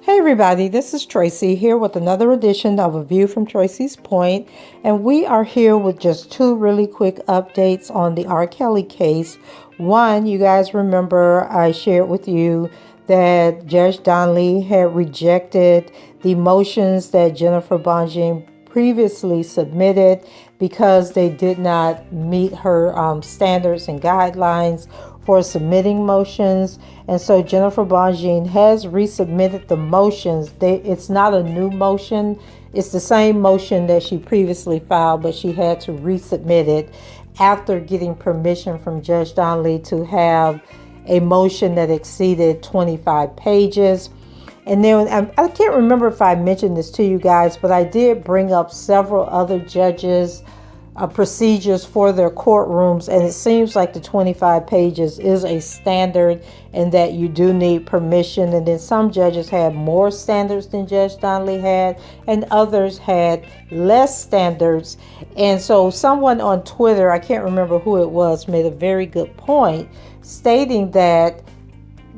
Hey everybody, this is Tracy here with another edition of A View from Tracy's Point, and we are here with just two really quick updates on the R. Kelly case. One, you guys remember I shared with you that Judge Donnelly had rejected the motions that Jennifer Bonjean previously submitted because they did not meet her standards and guidelines for submitting motions. And so Jennifer Bonjean has resubmitted the motions. It's not a new motion. It's the same motion that she previously filed, but she had to resubmit it after getting permission from Judge Donnelly to have a motion that exceeded 25 pages. And then I can't remember if I mentioned this to you guys, but I did bring up several other judges' procedures for their courtrooms, and it seems like the 25 pages is a standard and that you do need permission. And then some judges had more standards than Judge Donnelly had, and others had less standards. And so someone on Twitter, I can't remember who it was, made a very good point stating that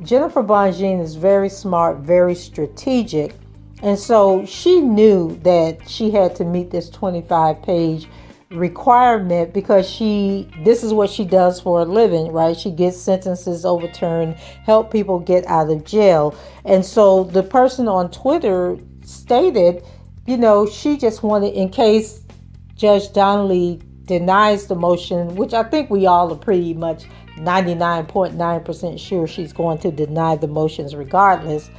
Jennifer Bonjean is very smart, very strategic, and so she knew that she had to meet this 25-page requirement because this is what she does for a living, right? She gets sentences overturned, help people get out of jail. And so the person on Twitter stated, she just wanted, in case Judge Donnelly denies the motion, which I think we all are pretty much 99.9% sure she's going to deny the motions regardless.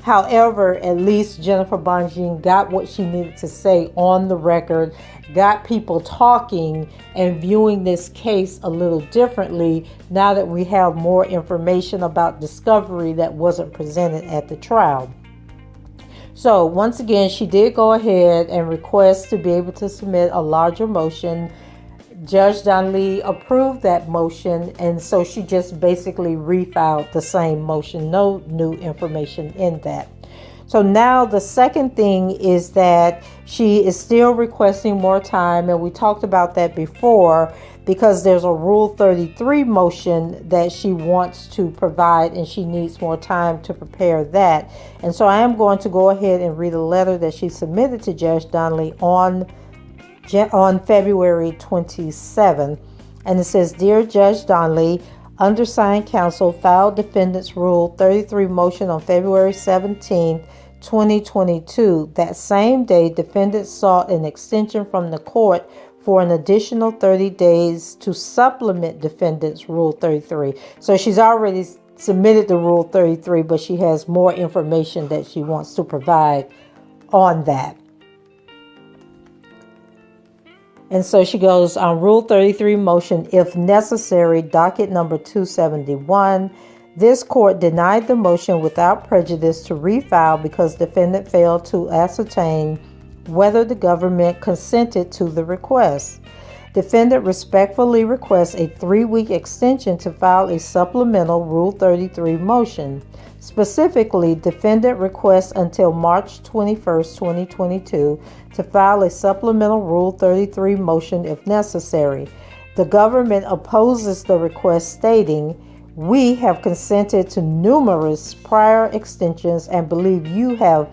However, at least Jennifer Bonjean got what she needed to say on the record, got people talking and viewing this case a little differently now that we have more information about discovery that wasn't presented at the trial. So once again, she did go ahead and request to be able to submit a larger motion. Judge Donnelly approved that motion, and so she just basically refiled the same motion. No new information in that. So now the second thing is that she is still requesting more time, and we talked about that before because there's a Rule 33 motion that she wants to provide, and she needs more time to prepare that. And so I am going to go ahead and read a letter that she submitted to Judge Donnelly on February 27th, and it says, "Dear Judge Donnelly, undersigned counsel filed defendant's Rule 33 motion on February 17th, 2022. That same day, defendant sought an extension from the court for an additional 30 days to supplement defendant's Rule 33. So she's already submitted the Rule 33, but she has more information that she wants to provide on that. And so she goes on Rule 33 motion, if necessary, docket number 271. This court denied the motion without prejudice to refile because defendant failed to ascertain whether the government consented to the request. Defendant respectfully requests a 3-week extension to file a supplemental Rule 33 motion. Specifically, defendant requests until March 21st, 2022 to file a supplemental Rule 33 motion if necessary. The government opposes the request, stating, "We have consented to numerous prior extensions and believe you have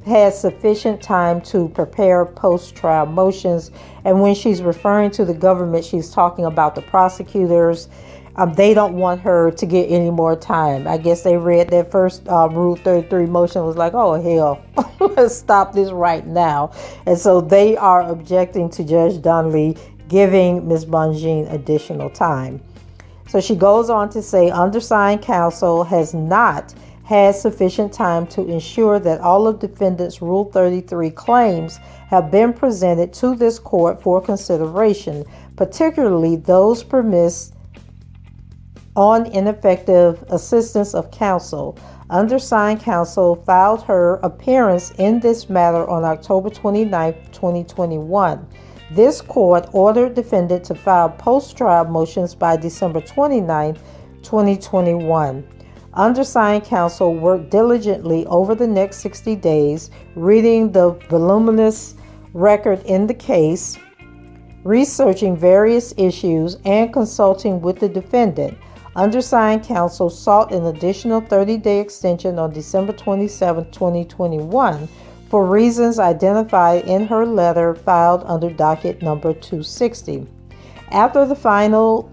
had sufficient time to prepare post-trial motions." And when she's referring to the government, she's talking about the prosecutors. They don't want her to get any more time. I guess they read that first Rule 33 motion was like, oh, hell, let's stop this right now. And so they are objecting to Judge Donnelly giving Ms. Bonjean additional time. So she goes on to say, undersigned counsel has not had sufficient time to ensure that all of defendants' Rule 33 claims have been presented to this court for consideration, particularly those premised on ineffective assistance of counsel. Undersigned counsel filed her appearance in this matter on October 29, 2021. This court ordered defendant to file post-trial motions by December 29, 2021. Undersigned counsel worked diligently over the next 60 days, reading the voluminous record in the case, researching various issues, and consulting with the defendant. Undersigned counsel sought an additional 30-day extension on December 27, 2021 for reasons identified in her letter filed under docket number 260. After the filing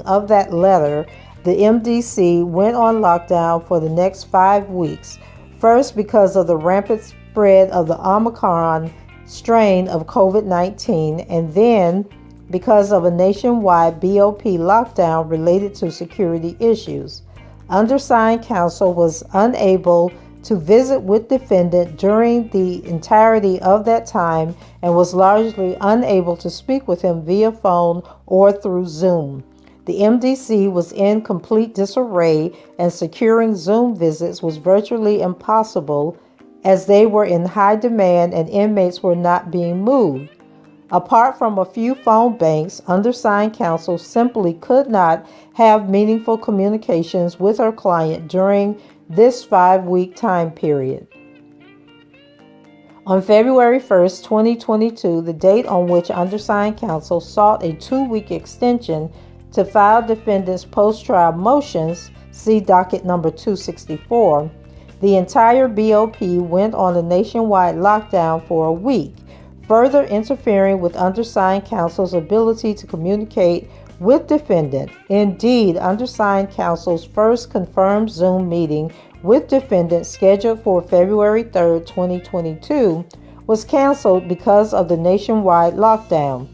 of that letter, the MDC went on lockdown for the next 5 weeks, first because of the rampant spread of the Omicron strain of COVID-19, and then because of a nationwide BOP lockdown related to security issues. Undersigned counsel was unable to visit with defendant during the entirety of that time and was largely unable to speak with him via phone or through Zoom. The MDC was in complete disarray, and securing Zoom visits was virtually impossible as they were in high demand and inmates were not being moved. Apart from a few phone banks, undersigned counsel simply could not have meaningful communications with her client during this 5-week time period. On February 1st, 2022, the date on which undersigned counsel sought a 2-week extension to file defendant's post-trial motions, see docket number 264, the entire BOP went on a nationwide lockdown for a week, further interfering with undersigned counsel's ability to communicate with defendant. Indeed, undersigned counsel's first confirmed Zoom meeting with defendant, scheduled for February 3, 2022, was canceled because of the nationwide lockdown.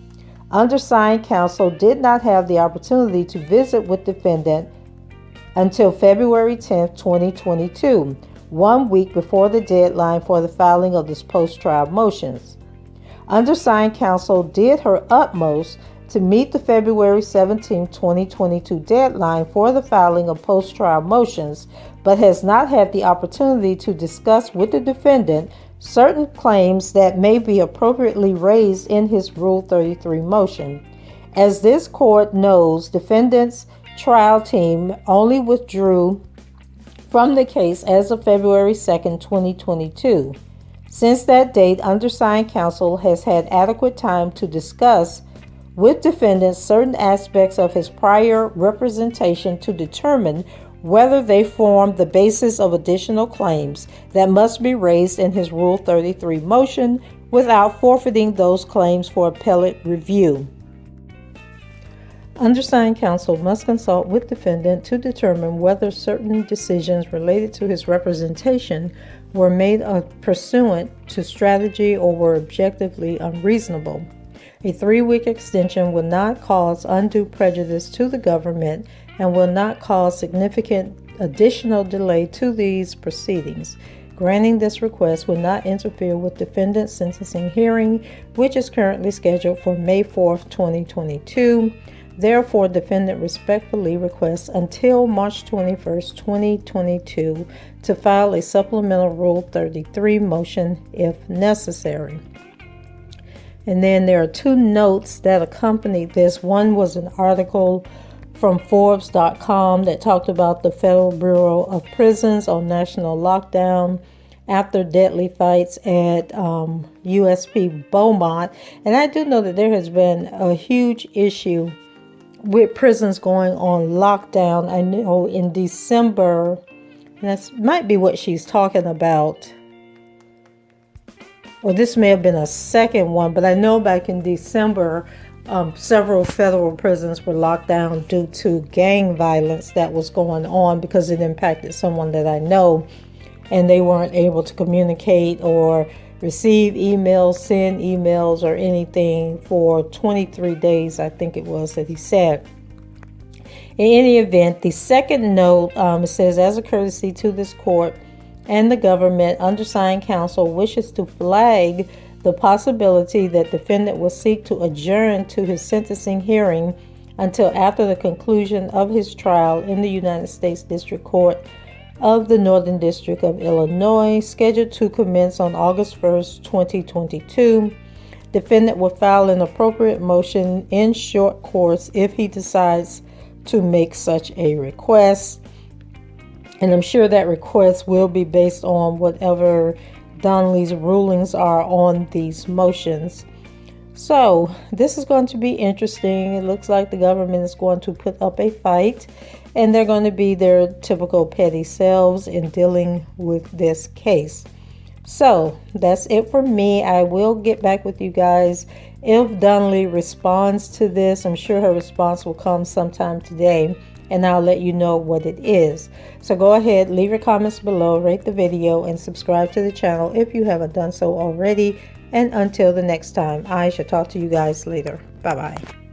Undersigned counsel did not have the opportunity to visit with defendant until February 10, 2022, 1 week before the deadline for the filing of this post-trial motions. Undersigned counsel did her utmost to meet the February 17, 2022 deadline for the filing of post-trial motions, but has not had the opportunity to discuss with the defendant certain claims that may be appropriately raised in his Rule 33 motion. As this court knows, defendant's trial team only withdrew from the case as of February 2, 2022. Since that date, undersigned counsel has had adequate time to discuss with defendant certain aspects of his prior representation to determine whether they form the basis of additional claims that must be raised in his Rule 33 motion without forfeiting those claims for appellate review. Undersigned counsel must consult with defendant to determine whether certain decisions related to his representation were made pursuant to strategy or were objectively unreasonable. A 3-week extension will not cause undue prejudice to the government and will not cause significant additional delay to these proceedings. Granting this request will not interfere with defendant's sentencing hearing, which is currently scheduled for May 4, 2022. Therefore, defendant respectfully requests until March 21, 2022 to file a supplemental Rule 33 motion if necessary. And then there are 2 notes that accompany this. One was an article from Forbes.com that talked about the Federal Bureau of Prisons on national lockdown after deadly fights at USP Beaumont. And I do know that there has been a huge issue with prisons going on lockdown. I know in December, and that might be what she's talking about, or this may have been a second one, but I know back in December, several federal prisons were locked down due to gang violence that was going on because it impacted someone that I know, and they weren't able to communicate or receive emails, send emails, or anything for 23 days, I think it was that he said. In any event, the second note, it says, as a courtesy to this court and the government, undersigned counsel wishes to flag the possibility that defendant will seek to adjourn to his sentencing hearing until after the conclusion of his trial in the United States District Court of the Northern District of Illinois, scheduled to commence on August 1st, 2022. Defendant will file an appropriate motion in short course if he decides to make such a request. And I'm sure that request will be based on whatever Donnelly's rulings are on these motions. So this is going to be interesting. It looks like the government is going to put up a fight, and they're going to be their typical petty selves in dealing with this case. So that's it for me. I will get back with you guys if Donnelly responds to this. I'm sure her response will come sometime today, and I'll let you know what it is. So go ahead, leave your comments below, rate the video, and subscribe to the channel if you haven't done so already. And until the next time, I shall talk to you guys later. Bye-bye.